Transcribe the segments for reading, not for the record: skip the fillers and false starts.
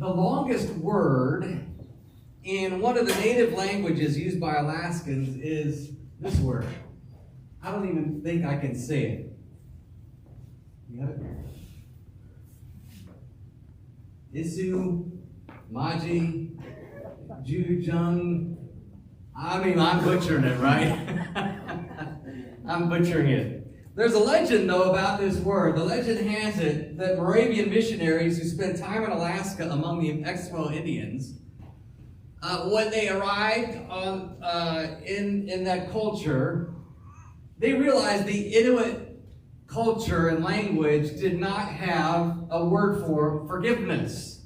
The longest word in one of the native languages used by Alaskans is this word. I don't even think I can say it. You got it? Isu, Maji, Jujung. I'm butchering it, right? I'm butchering it. There's a legend, though, about this word. The legend has it that Moravian missionaries who spent time in Alaska among the Eskimo Indians, when they arrived on, in that culture, they realized the Inuit culture and language did not have a word for forgiveness.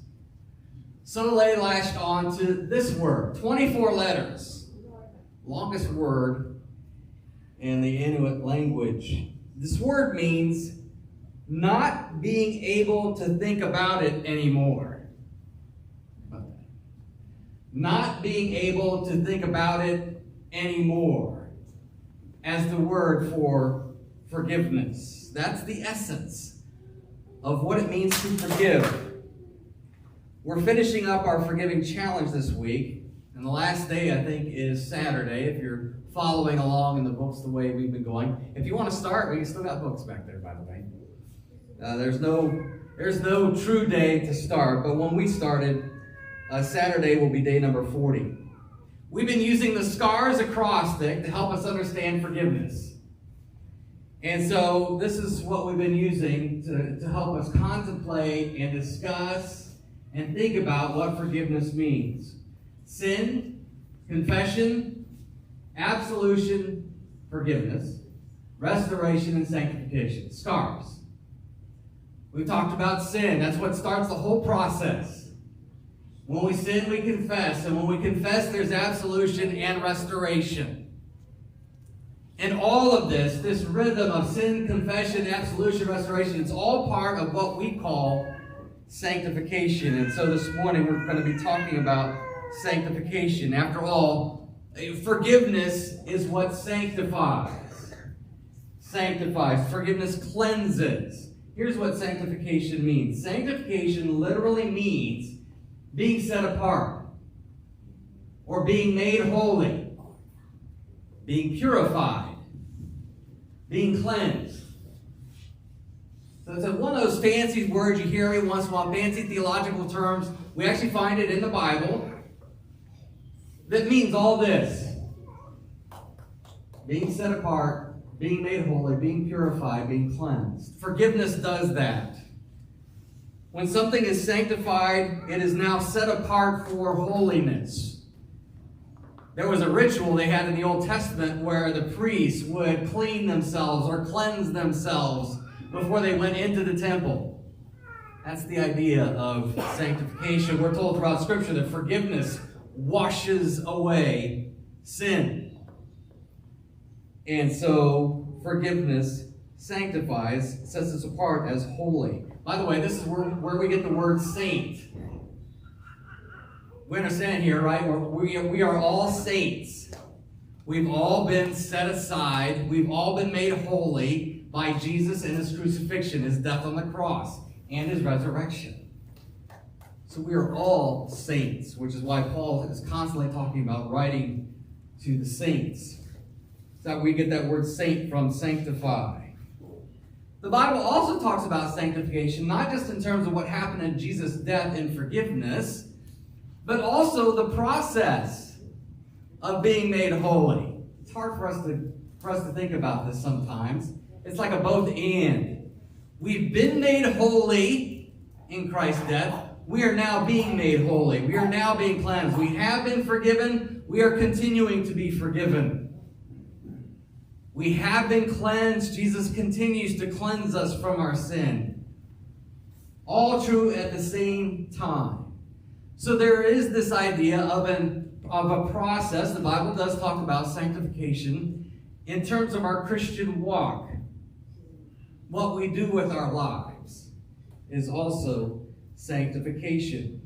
So they latched on to this word, 24 letters, longest word in the Inuit language. This word means not being able to think about it anymore. Not being able to think about it anymore as the word for forgiveness. That's the essence of what it means to forgive. We're finishing up our forgiving challenge this week, and the last day, I think, is Saturday, if you're following along in the books the way we've been going. If you want to start, we still got books back there, by the way. There's no true day to start, but when we started, Saturday will be day number 40. We've been using the SCARS acrostic to help us understand forgiveness. And so this is what we've been using to help us contemplate and discuss and think about what forgiveness means. Sin, confession, absolution, forgiveness, restoration, and sanctification. SCARS. We've talked about sin. That's what starts the whole process. When we sin, we confess. And when we confess, there's absolution and restoration. And all of this rhythm of sin, confession, absolution, restoration, it's all part of what we call sanctification. And so this morning, we're going to be talking about sanctification. After all, forgiveness is what sanctifies. Sanctifies. Forgiveness cleanses. Here's what sanctification means. Sanctification literally means being set apart, or being made holy, being purified, being cleansed. So it's one of those fancy words you hear every once in a while, fancy theological terms. We actually find it in the Bible. That means all this. Being set apart, being made holy, being purified, being cleansed. Forgiveness does that. When something is sanctified, it is now set apart for holiness. There was a ritual they had in the Old Testament where the priests would clean themselves or cleanse themselves before they went into the temple. That's the idea of sanctification. We're told throughout Scripture that forgiveness washes away sin. And so forgiveness sanctifies, sets us apart as holy. By the way, this is where we get the word saint. We understand here, right? We are all saints. We've all been set aside. We've all been made holy by Jesus and his crucifixion, his death on the cross, and his resurrection. So we are all saints, which is why Paul is constantly talking about writing to the saints. So we get that word saint from sanctify. The Bible also talks about sanctification, not just in terms of what happened in Jesus' death and forgiveness, but also the process of being made holy. It's hard for us to think about this sometimes. It's like a both and. We've been made holy in Christ's death. We are now being made holy. We are now being cleansed. We have been forgiven. We are continuing to be forgiven. We have been cleansed. Jesus continues to cleanse us from our sin. All true at the same time. So there is this idea of a process. The Bible does talk about sanctification in terms of our Christian walk. What we do with our lives is also sanctification.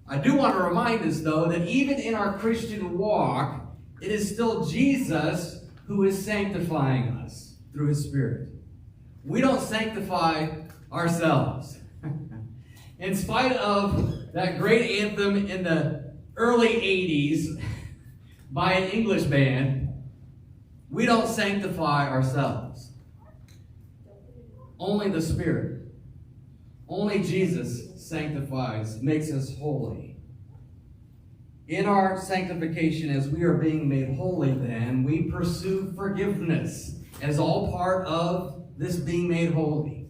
I do want to remind us, though, that even in our Christian walk, it is still Jesus who is sanctifying us through his Spirit. We don't sanctify ourselves. In spite of that great anthem in the early 80s by an English band, we don't sanctify ourselves. Only the Spirit. Only Jesus sanctifies, makes us holy. In our sanctification, as we are being made holy then, we pursue forgiveness as all part of this being made holy.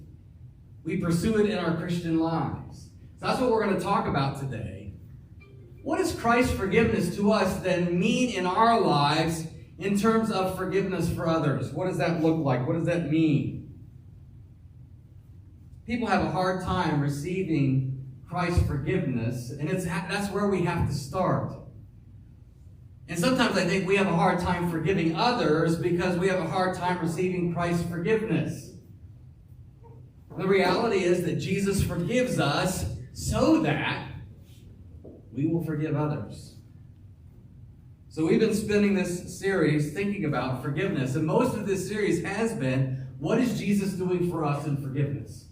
We pursue it in our Christian lives. So that's what we're going to talk about today. What does Christ's forgiveness to us then mean in our lives in terms of forgiveness for others? What does that look like? What does that mean? People have a hard time receiving Christ's forgiveness, and that's where we have to start. And sometimes I think we have a hard time forgiving others because we have a hard time receiving Christ's forgiveness. The reality is that Jesus forgives us so that we will forgive others. So we've been spending this series thinking about forgiveness, and most of this series has been, what is Jesus doing for us in forgiveness?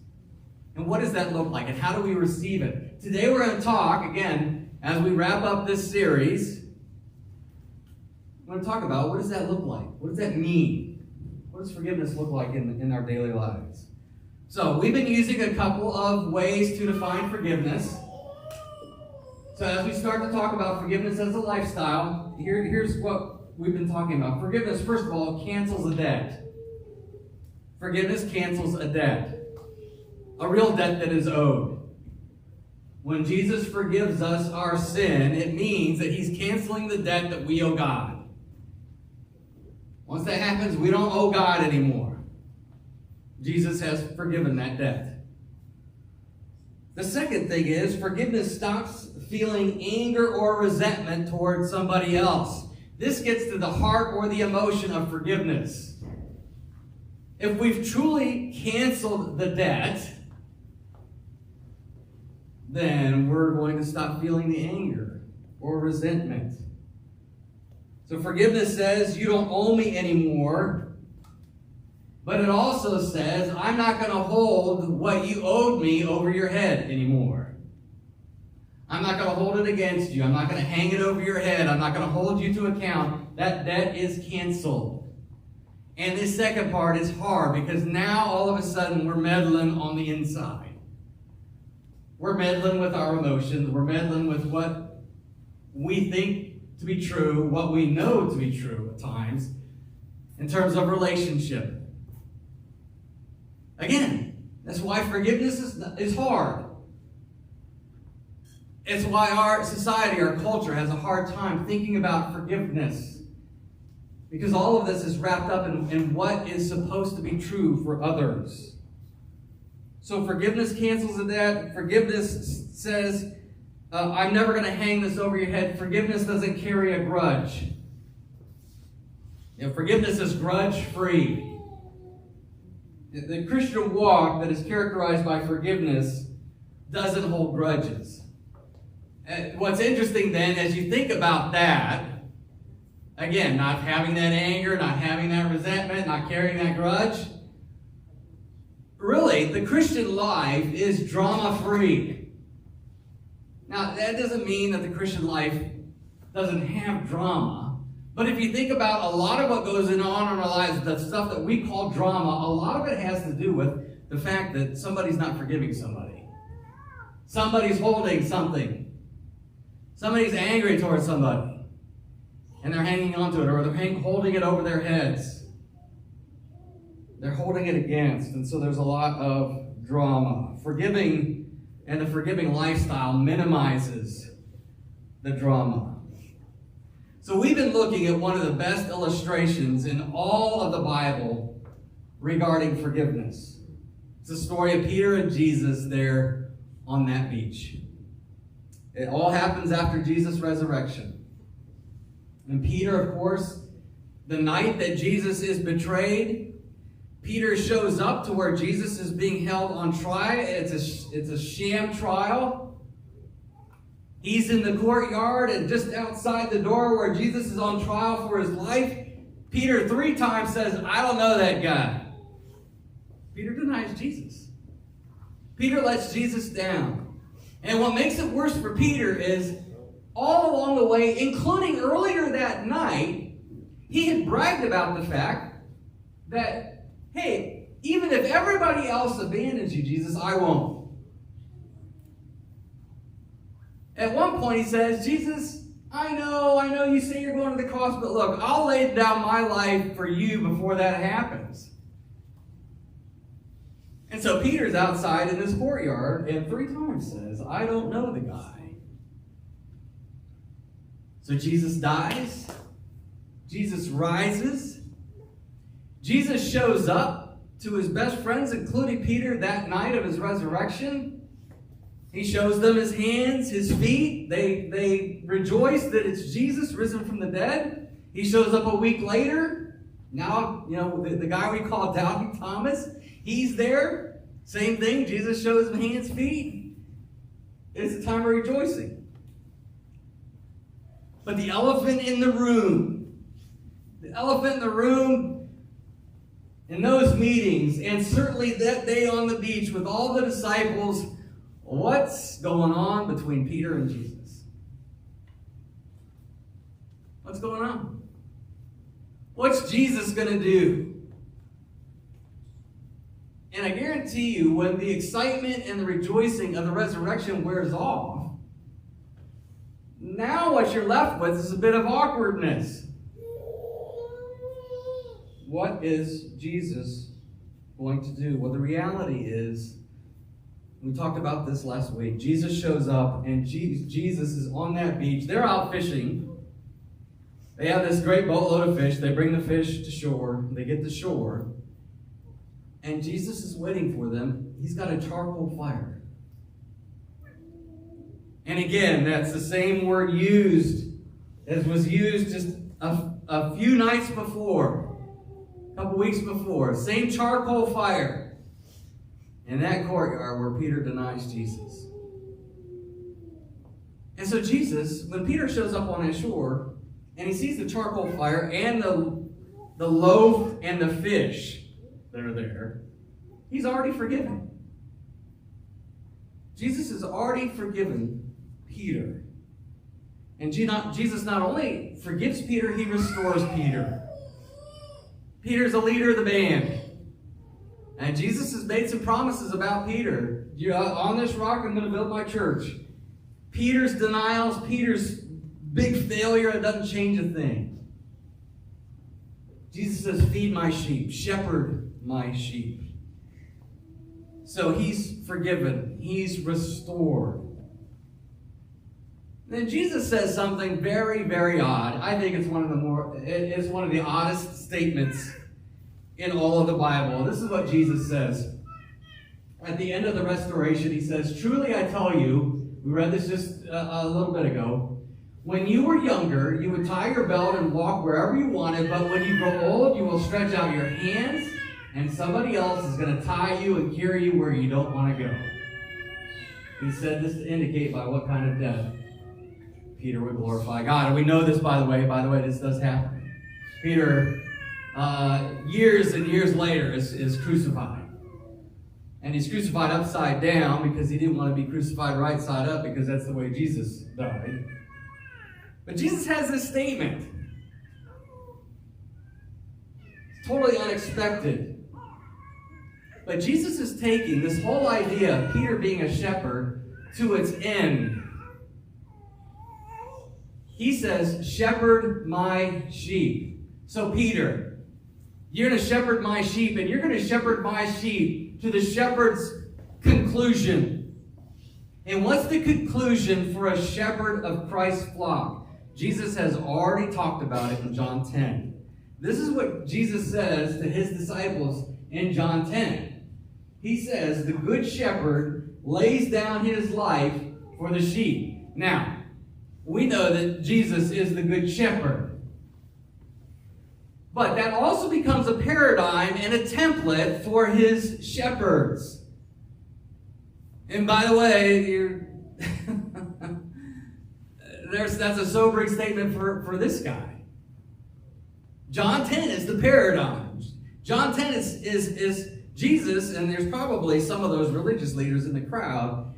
And what does that look like? And how do we receive it? Today we're going to talk, again, as we wrap up this series, we're going to talk about what does that look like? What does that mean? What does forgiveness look like in our daily lives? So we've been using a couple of ways to define forgiveness. So as we start to talk about forgiveness as a lifestyle, here's what we've been talking about. Forgiveness, first of all, cancels a debt. Forgiveness cancels a debt. A real debt that is owed. When Jesus forgives us our sin, it means that he's canceling the debt that we owe God. Once that happens, we don't owe God anymore. Jesus has forgiven that debt. The second thing is, forgiveness stops feeling anger or resentment towards somebody else. This gets to the heart or the emotion of forgiveness. If we've truly canceled the debt, then we're going to stop feeling the anger or resentment. So forgiveness says, you don't owe me anymore. But it also says, I'm not going to hold what you owed me over your head anymore. I'm not going to hold it against you. I'm not going to hang it over your head. I'm not going to hold you to account. That debt is canceled. And this second part is hard because now all of a sudden we're meddling on the inside. We're meddling with our emotions. We're meddling with what we think to be true, what we know to be true at times, in terms of relationship. Again, that's why forgiveness is hard. It's why our society, our culture, has a hard time thinking about forgiveness. Because all of this is wrapped up in what is supposed to be true for others. So forgiveness cancels the debt. Forgiveness says, I'm never going to hang this over your head. Forgiveness doesn't carry a grudge. Forgiveness is grudge-free. The Christian walk that is characterized by forgiveness doesn't hold grudges. What's interesting then, as you think about that, again, not having that anger, not having that resentment, not carrying that grudge, really, the Christian life is drama-free. Now, that doesn't mean that the Christian life doesn't have drama. But if you think about a lot of what goes on in our lives, the stuff that we call drama, a lot of it has to do with the fact that somebody's not forgiving somebody. Somebody's holding something. Somebody's angry towards somebody. And they're hanging on to it, or they're holding it over their heads. They're holding it against, and so there's a lot of drama. Forgiving and the forgiving lifestyle minimizes the drama. So we've been looking at one of the best illustrations in all of the Bible regarding forgiveness. It's the story of Peter and Jesus there on that beach. It all happens after Jesus' resurrection. And Peter, of course, the night that Jesus is betrayed, Peter shows up to where Jesus is being held on trial. It's a sham trial. He's in the courtyard, and just outside the door where Jesus is on trial for his life, Peter 3 times says, I don't know that guy. Peter denies Jesus. Peter lets Jesus down. And what makes it worse for Peter is all along the way, including earlier that night, he had bragged about the fact that, hey, even if everybody else abandons you, Jesus, I won't. At one point he says, Jesus, I know you say you're going to the cross, but look, I'll lay down my life for you before that happens. And so Peter's outside in his courtyard and 3 times says, I don't know the guy. So Jesus dies. Jesus rises. Jesus shows up to his best friends, including Peter, that night of his resurrection. He shows them his hands, his feet. They rejoice that it's Jesus risen from the dead. He shows up a week later. Now, the guy we call Doubting Thomas, he's there. Same thing. Jesus shows him hands, feet. It's a time of rejoicing. But the elephant in the room in those meetings, and certainly that day on the beach with all the disciples, what's going on between Peter and Jesus? What's going on? What's Jesus going to do? And I guarantee you, when the excitement and the rejoicing of the resurrection wears off, now what you're left with is a bit of awkwardness. What is Jesus going to do? Well, the reality is, we talked about this last week. Jesus shows up, and Jesus is on that beach. They're out fishing. They have this great boatload of fish. They bring the fish to shore. They get to shore. And Jesus is waiting for them. He's got a charcoal fire. And again, that's the same word used as was used just a few nights before, a couple weeks before. Same charcoal fire in that courtyard where Peter denies Jesus. And so Jesus, when Peter shows up on that shore, and he sees the charcoal fire and the loaf and the fish that are there, he's already forgiven. Jesus has already forgiven Peter. And Jesus not only forgives Peter, he restores Peter. Peter's a leader of the band. And Jesus has made some promises about Peter. On this rock I'm going to build my church. Peter's denials, Peter's big failure, it doesn't change a thing. Jesus says, feed my sheep, shepherd my sheep. So he's forgiven. He's restored. Then Jesus says something very, very odd. I think it's one of the oddest statements in all of the Bible. This is what Jesus says. At the end of the restoration, he says, truly I tell you, we read this just a little bit ago, when you were younger, you would tie your belt and walk wherever you wanted, but when you grow old, you will stretch out your hands, and somebody else is going to tie you and carry you where you don't want to go. He said this to indicate by what kind of death Peter would glorify God. And we know this, by the way, this does happen. Peter, years and years later, is crucified. And he's crucified upside down because he didn't want to be crucified right side up because that's the way Jesus died. But Jesus has this statement. It's totally unexpected. But Jesus is taking this whole idea of Peter being a shepherd to its end. He says, shepherd my sheep. So Peter, you're going to shepherd my sheep, and you're going to shepherd my sheep to the shepherd's conclusion. And what's the conclusion for a shepherd of Christ's flock? Jesus has already talked about it in John 10. This is what Jesus says to his disciples in John 10. He says, the good shepherd lays down his life for the sheep. Now, we know that Jesus is the good shepherd. But that also becomes a paradigm and a template for his shepherds. And by the way, that's a sobering statement for this guy. John 10 is the paradigm. John 10 is Jesus, and there's probably some of those religious leaders in the crowd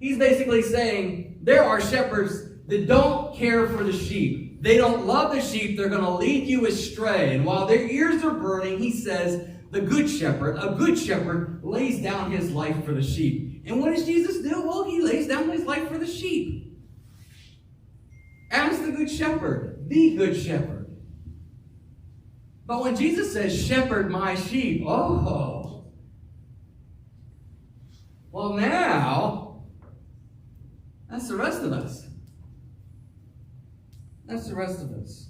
He's basically saying there are shepherds that don't care for the sheep. They don't love the sheep. They're going to lead you astray. And while their ears are burning, he says, a good shepherd lays down his life for the sheep. And what does Jesus do? Well, he lays down his life for the sheep. As the good shepherd, the good shepherd. But when Jesus says, shepherd my sheep, well now, that's the rest of us. That's the rest of us.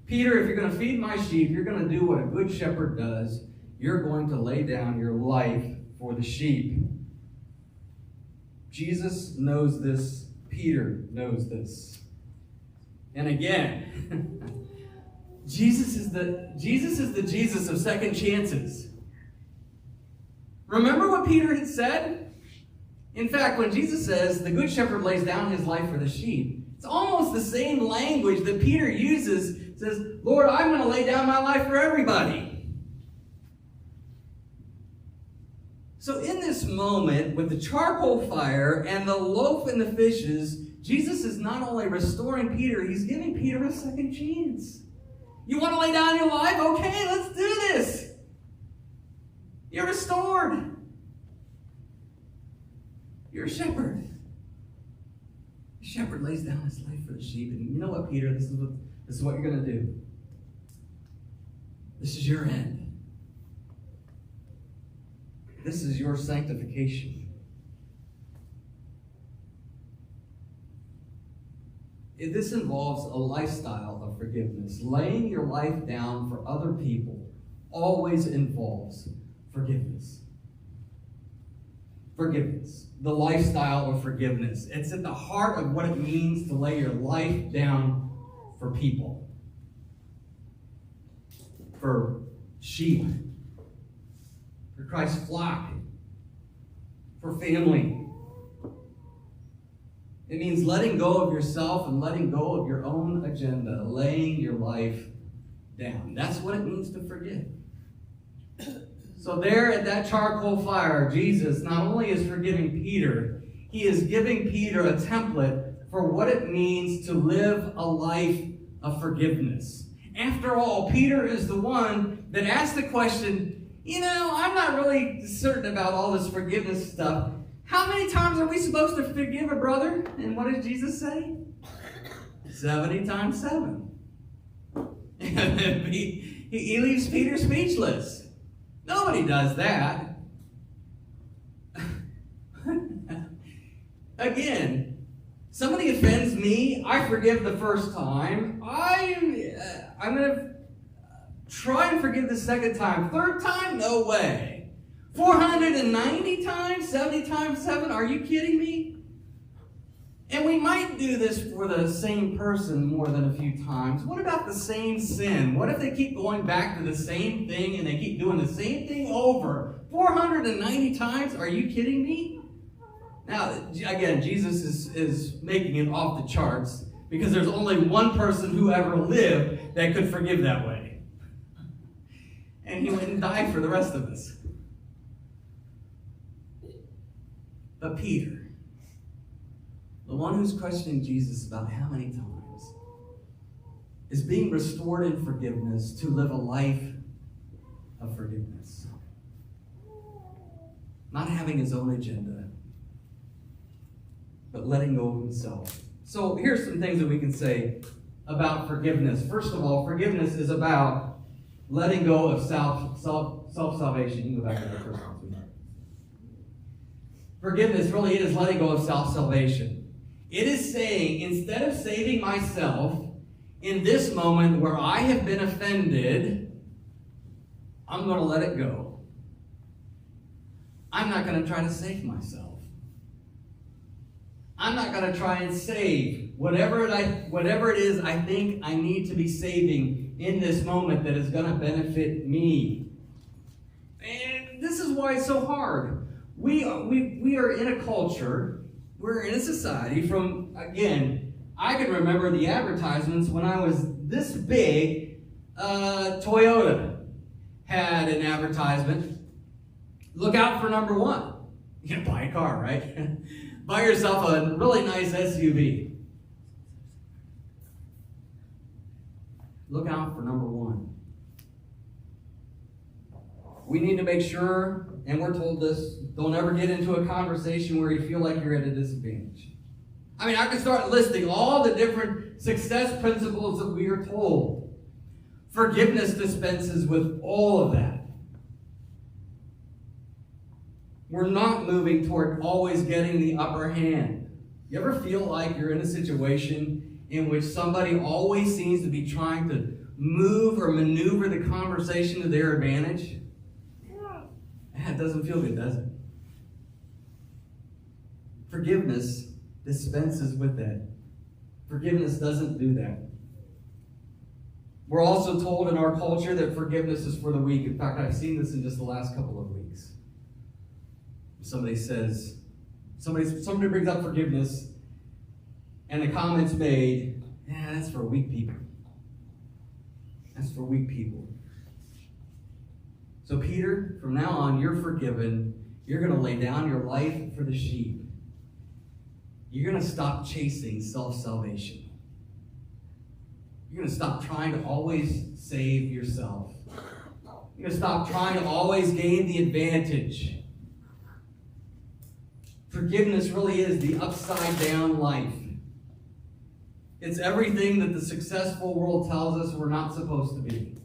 Peter, if you're going to feed my sheep, you're going to do what a good shepherd does. You're going to lay down your life for the sheep. Jesus knows this. Peter knows this. And again, Jesus is the Jesus of second chances. Remember what Peter had said? In fact, when Jesus says the good shepherd lays down his life for the sheep, it's almost the same language that Peter uses. It says, Lord, I'm going to lay down my life for everybody. So in this moment, with the charcoal fire and the loaf and the fishes, Jesus is not only restoring Peter, he's giving Peter a second chance. You want to lay down your life? Okay, let's do this. You're restored. You're a shepherd. The shepherd lays down his life for the sheep. And you know what, Peter? This is what you're going to do. This is your end. This is your sanctification. This involves a lifestyle of forgiveness. Laying your life down for other people always involves forgiveness. Forgiveness. The lifestyle of forgiveness. It's at the heart of what it means to lay your life down for people. For sheep. For Christ's flock. For family. It means letting go of yourself and letting go of your own agenda, laying your life down. That's what it means to forgive. So there at that charcoal fire, Jesus not only is forgiving Peter, he is giving Peter a template for what it means to live a life of forgiveness. After all, Peter is the one that asked the question, I'm not really certain about all this forgiveness stuff. How many times are we supposed to forgive a brother? And what does Jesus say? 70 times 7. he leaves Peter speechless. Nobody does that. Again, somebody offends me, I forgive the first time. I'm going to try and forgive the second time. Third time? No way. 490 times? 70 times 7? Are you kidding me? And we might do this for the same person more than a few times. What about the same sin? What if they keep going back to the same thing and they keep doing the same thing over? 490 times? Are you kidding me? Now, again, Jesus is making it off the charts because there's only one person who ever lived that could forgive that way. And he went and died for the rest of us. But Peter, the one who's questioning Jesus about how many times, is being restored in forgiveness to live a life of forgiveness. Not having his own agenda, but letting go of himself. So here's some things that we can say about forgiveness. First of all, forgiveness is about letting go of self-salvation. You can go back to that first one. Forgiveness really is letting go of self-salvation. It is saying, instead of saving myself in this moment where I have been offended, I'm going to let it go. I'm not going to try to save myself. I'm not going to try and save whatever it is I think I need to be saving in this moment that is going to benefit me. And this is why it's so hard. We are in a culture, we're in a society from, again, I can remember the advertisements when I was this big. Toyota had an advertisement, look out for number 1. You can buy a car, right? Buy yourself a really nice SUV. Look out for number one. We need to make sure, and we're told this, don't ever get into a conversation where you feel like you're at a disadvantage. I mean, I can start listing all the different success principles that we are told. Forgiveness dispenses with all of that. We're not moving toward always getting the upper hand. You ever feel like you're in a situation in which somebody always seems to be trying to move or maneuver the conversation to their advantage? It doesn't feel good, does it? Forgiveness dispenses with that. Forgiveness doesn't do that. We're also told in our culture that forgiveness is for the weak. In fact, I've seen this in just the last couple of weeks. Somebody brings up forgiveness, and the comment's made, yeah, that's for weak people. That's for weak people. So Peter, from now on, you're forgiven. You're going to lay down your life for the sheep. You're going to stop chasing self-salvation. You're going to stop trying to always save yourself. You're going to stop trying to always gain the advantage. Forgiveness really is the upside-down life. It's everything that the successful world tells us we're not supposed to be.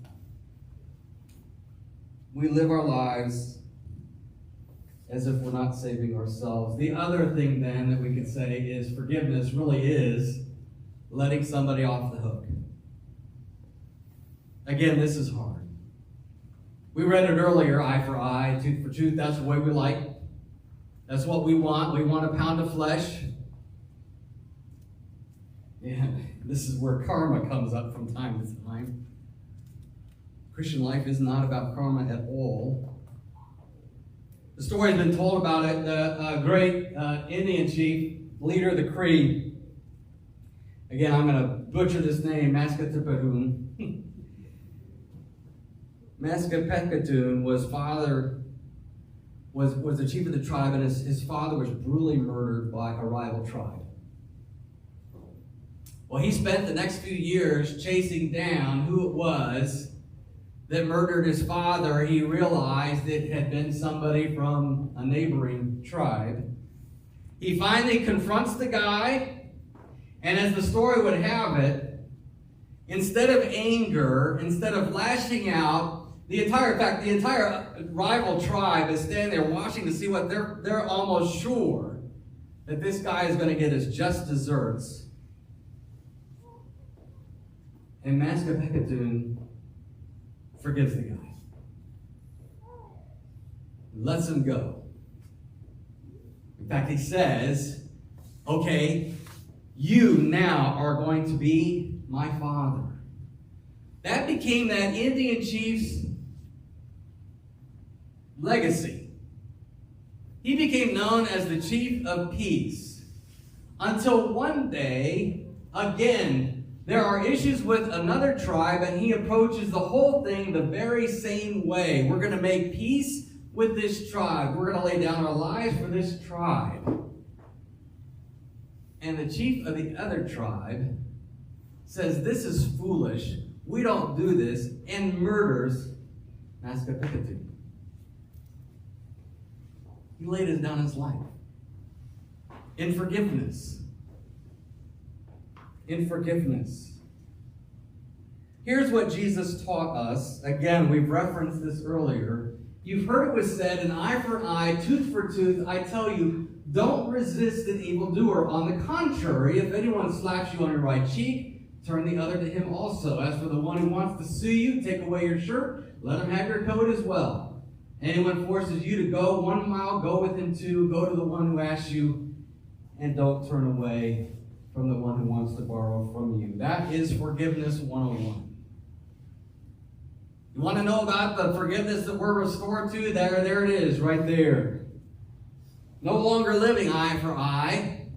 We live our lives as if we're not saving ourselves. The other thing, then, that we could say is forgiveness really is letting somebody off the hook. Again, this is hard. We read it earlier, eye for eye, tooth for tooth. That's the way we like. That's what we want. We want a pound of flesh. Yeah, this is where karma comes up from time to time. Christian life is not about karma at all. The story has been told about it. The great Indian chief, leader of the Cree. Again, I'm going to butcher this name, Maskatipatoon. Maskapekatoon was the chief of the tribe, and his father was brutally murdered by a rival tribe. Well, he spent the next few years chasing down who it was that murdered his father. He realized it had been somebody from a neighboring tribe. He finally confronts the guy, and as the story would have it, instead of anger, instead of lashing out, the entire rival tribe is standing there watching to see what they're almost sure that this guy is going to get his just desserts. And Maskapekatoon forgives the guy. Lets him go. In fact, he says, okay, you now are going to be my father. That became that Indian chief's legacy. He became known as the chief of peace. Until one day, again, there are issues with another tribe, and he approaches the whole thing the very same way. We're going to make peace with this tribe. We're going to lay down our lives for this tribe. And the chief of the other tribe says, this is foolish. We don't do this, and murders Maskapekatoon. He laid down his life in forgiveness. In forgiveness. Here's what Jesus taught us. Again, we've referenced this earlier. You've heard it was said, an eye for an eye, tooth for tooth. I tell you, don't resist an evildoer. On the contrary, if anyone slaps you on your right cheek, turn the other to him also. As for the one who wants to sue you, take away your shirt, let him have your coat as well. Anyone forces you to go 1 mile, go with him 2. Go to the one who asks you, and don't turn away from the one who wants to borrow from you. That is forgiveness 101. You want to know about the forgiveness that we're restored to? There it is, right there. No longer living eye for eye.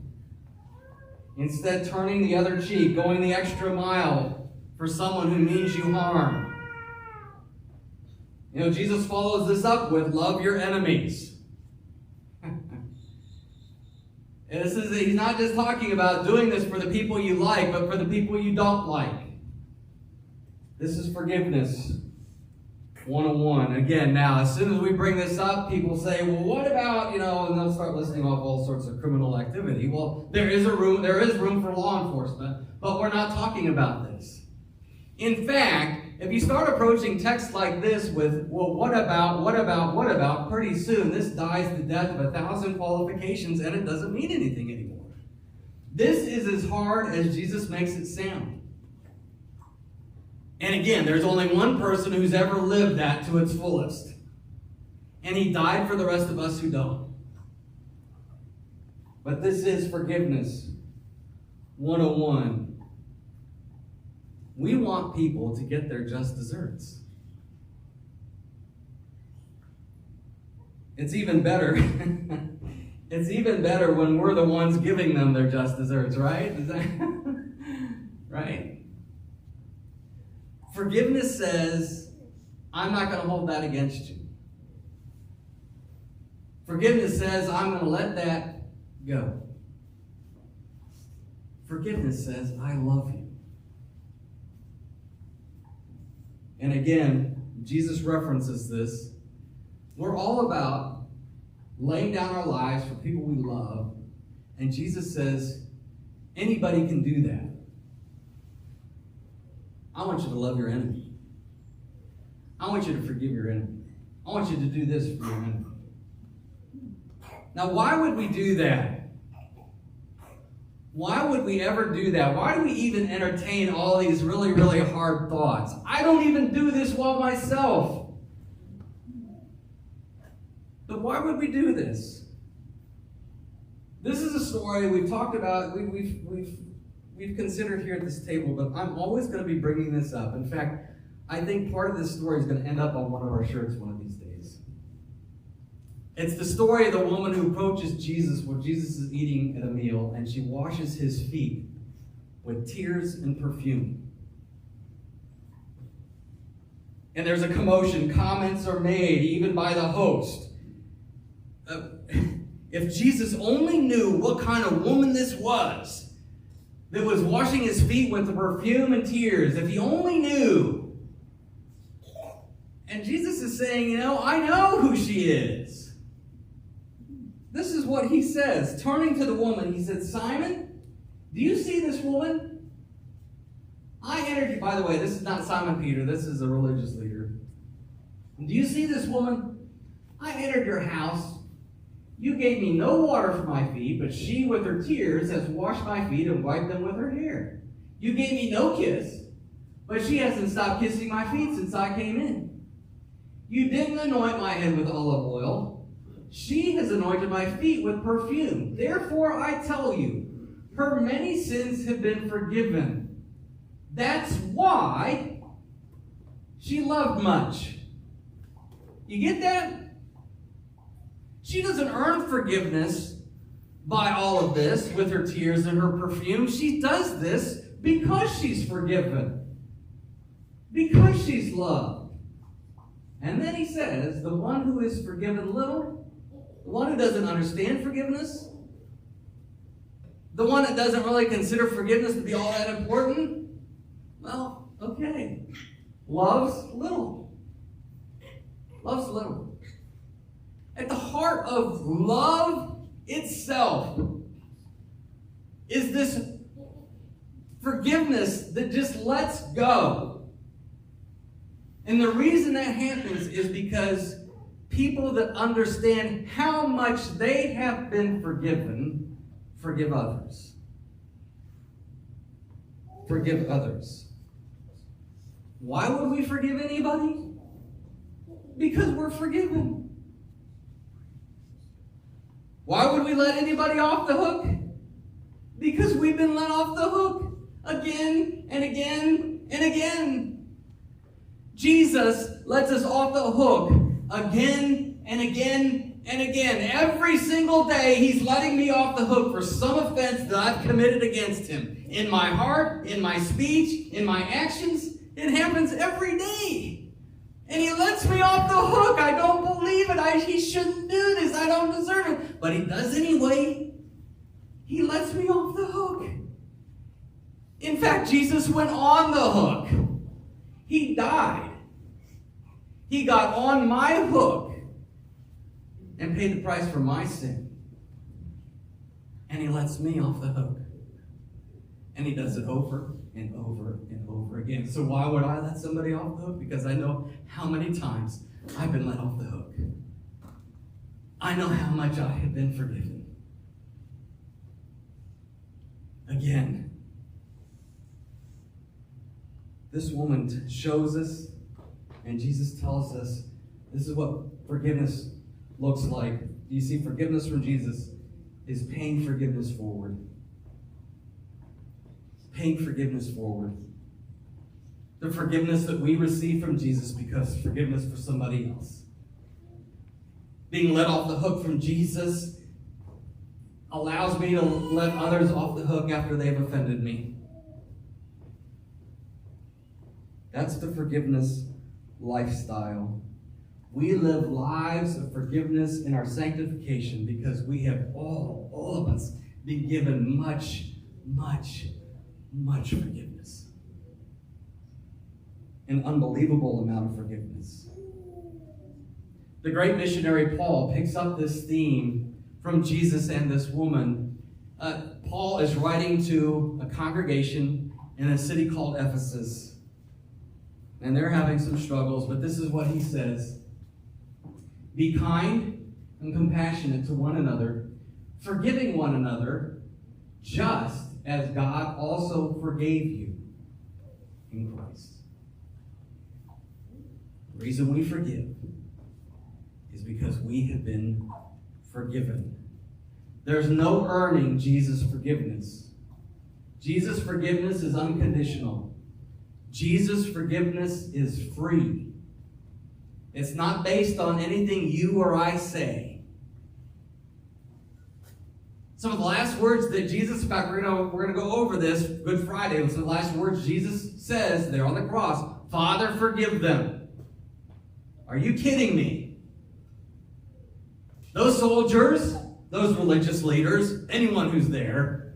Instead, turning the other cheek, going the extra mile for someone who means you harm. You know, Jesus follows this up with love your enemies. And he's not just talking about doing this for the people you like, but for the people you don't like. This is forgiveness 101. Again, now, as soon as we bring this up, people say, well, what about, and they'll start listing off all sorts of criminal activity. Well, there is room for law enforcement, but we're not talking about this. In fact, if you start approaching texts like this with, well, what about, pretty soon this dies the death of 1,000 qualifications and it doesn't mean anything anymore. This is as hard as Jesus makes it sound. And again, there's only one person who's ever lived that to its fullest. And he died for the rest of us who don't. But this is forgiveness 101. We want people to get their just desserts. It's even better. It's even better when we're the ones giving them their just desserts, right? Right? Forgiveness says, I'm not going to hold that against you. Forgiveness says, I'm going to let that go. Forgiveness says, I love you. And again, Jesus references this. We're all about laying down our lives for people we love. And Jesus says, anybody can do that. I want you to love your enemy. I want you to forgive your enemy. I want you to do this for your enemy. Now, why would we do that? Why would we ever do that? Why do we even entertain all these really, really hard thoughts? I don't even do this well myself. But why would we do this? This is a story we've talked about, we've considered here at this table, but I'm always going to be bringing this up. In fact, I think part of this story is going to end up on one of our shirts one of these days. It's the story of the woman who approaches Jesus when Jesus is eating at a meal, and she washes his feet with tears and perfume. And there's a commotion. Comments are made, even by the host. If Jesus only knew what kind of woman this was that was washing his feet with the perfume and tears, if he only knew. And Jesus is saying, I know who she is. This is what he says. Turning to the woman, he said, Simon, do you see this woman? I entered you. By the way, this is not Simon Peter. This is a religious leader. Do you see this woman? I entered your house. You gave me no water for my feet, but she, with her tears, has washed my feet and wiped them with her hair. You gave me no kiss, but she hasn't stopped kissing my feet since I came in. You didn't anoint my head with olive oil. She has anointed my feet with perfume. Therefore, I tell you, her many sins have been forgiven. That's why she loved much. You get that? She doesn't earn forgiveness by all of this with her tears and her perfume. She does this because she's forgiven. Because she's loved. And then he says, the one who is forgiven little, the one who doesn't understand forgiveness, the one that doesn't really consider forgiveness to be all that important, well, okay. Loves little. Loves little. At the heart of love itself is this forgiveness that just lets go. And the reason that happens is because people that understand how much they have been forgiven forgive others. Forgive others. Why would we forgive anybody? Because we're forgiven. Why would we let anybody off the hook? Because we've been let off the hook again and again and again. Jesus lets us off the hook again and again and again. Every single day, he's letting me off the hook for some offense that I've committed against him. In my heart, in my speech, in my actions. It happens every day. And he lets me off the hook. I don't believe it. He shouldn't do this. I don't deserve it. But he does anyway. He lets me off the hook. In fact, Jesus went on the hook. He died. He got on my hook and paid the price for my sin. And he lets me off the hook. And he does it over and over and over again. So why would I let somebody off the hook? Because I know how many times I've been let off the hook. I know how much I have been forgiven. Again, this woman shows us, and Jesus tells us, this is what forgiveness looks like. You see, forgiveness from Jesus is paying forgiveness forward. Paying forgiveness forward. The forgiveness that we receive from Jesus because forgiveness for somebody else. Being let off the hook from Jesus allows me to let others off the hook after they've offended me. That's the forgiveness lifestyle. We live lives of forgiveness in our sanctification because we have all of us, been given much, much, much forgiveness. An unbelievable amount of forgiveness. The great missionary Paul picks up this theme from Jesus and this woman. Paul is writing to a congregation in a city called Ephesus. And they're having some struggles, but this is what he says. Be kind and compassionate to one another, forgiving one another, just as God also forgave you in Christ. The reason we forgive is because we have been forgiven. There's no earning Jesus' forgiveness. Jesus' forgiveness is unconditional. Jesus' forgiveness is free. It's not based on anything you or I say. Some of the last words that Jesus, in fact, we're going to go over this Good Friday. Some of the last words Jesus says there on the cross, Father, forgive them. Are you kidding me? Those soldiers, those religious leaders, anyone who's there,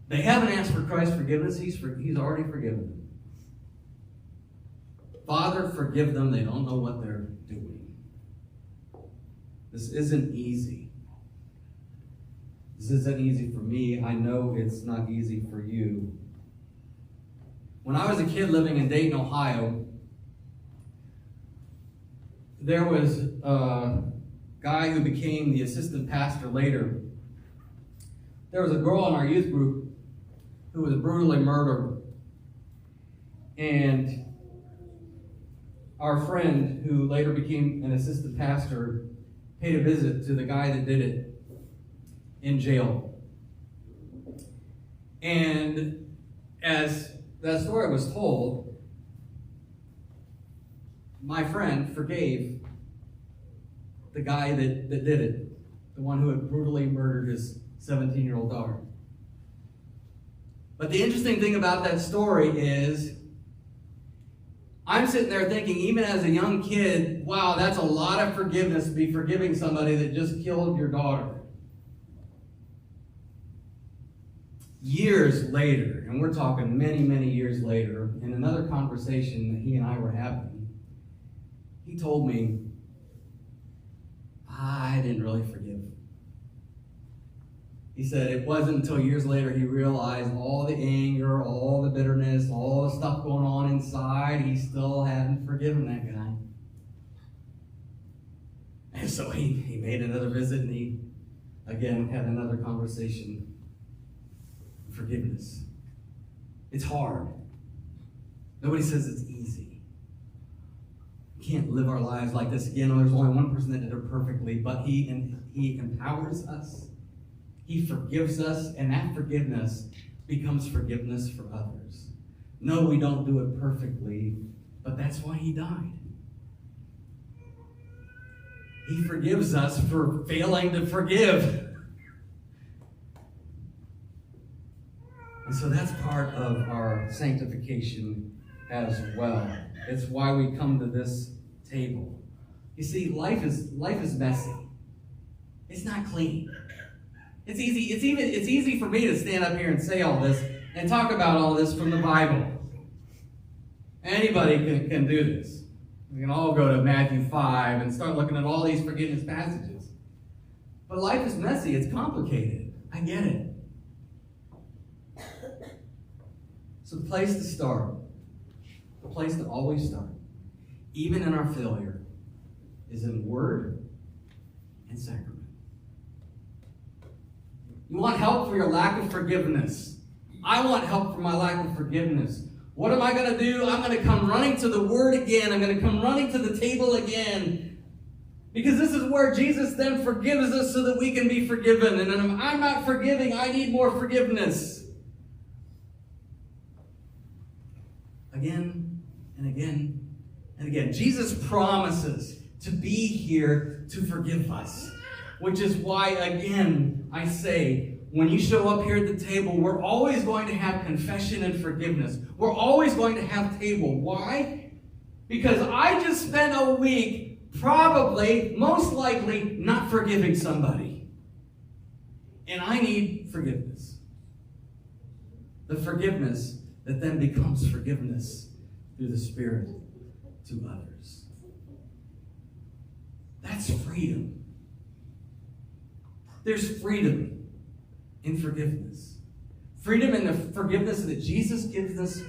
they haven't asked for Christ's forgiveness. He's already forgiven them. Father, forgive them. They don't know what they're doing. This isn't easy. This isn't easy for me. I know it's not easy for you. When I was a kid living in Dayton, Ohio, there was a guy who became the assistant pastor later. There was a girl in our youth group who was brutally murdered. And our friend, who later became an assistant pastor, paid a visit to the guy that did it in jail. And as that story was told, my friend forgave the guy that did it, the one who had brutally murdered his 17-year-old daughter. But the interesting thing about that story is, I'm sitting there thinking, even as a young kid, wow, that's a lot of forgiveness to be forgiving somebody that just killed your daughter. Years later, and we're talking many, many years later, in another conversation that he and I were having, he told me, I didn't really forgive. He said it wasn't until years later he realized all the anger, all the bitterness, all the stuff going on inside, he still hadn't forgiven that guy. And so he made another visit, and he, again, had another conversation. Forgiveness. It's hard. Nobody says it's easy. We can't live our lives like this. Again, there's only one person that did it perfectly, but he empowers us. He forgives us, and that forgiveness becomes forgiveness for others. No, we don't do it perfectly, but that's why he died. He forgives us for failing to forgive. And so that's part of our sanctification as well. It's why we come to this table. You see, life is messy. It's not clean. It's easy for me to stand up here and say all this and talk about all this from the Bible. Anybody can do this. We can all go to Matthew 5 and start looking at all these forgiveness passages. But life is messy. It's complicated. I get it. So the place to start, the place to always start, even in our failure, is in word and sacrament. You want help for your lack of forgiveness. I want help for my lack of forgiveness. What am I going to do? I'm going to come running to the Word again. I'm going to come running to the table again. Because this is where Jesus then forgives us so that we can be forgiven. And I'm not forgiving. I need more forgiveness. Again and again and again. Jesus promises to be here to forgive us. Which is why, again, I say, when you show up here at the table, we're always going to have confession and forgiveness. We're always going to have table. Why? Because I just spent a week, probably, most likely, not forgiving somebody. And I need forgiveness. The forgiveness that then becomes forgiveness through the Spirit to others. That's freedom. There's freedom in forgiveness. Freedom in the forgiveness that Jesus gives us.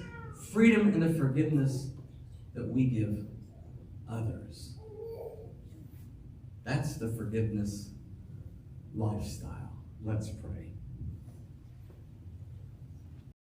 Freedom in the forgiveness that we give others. That's the forgiveness lifestyle. Let's pray.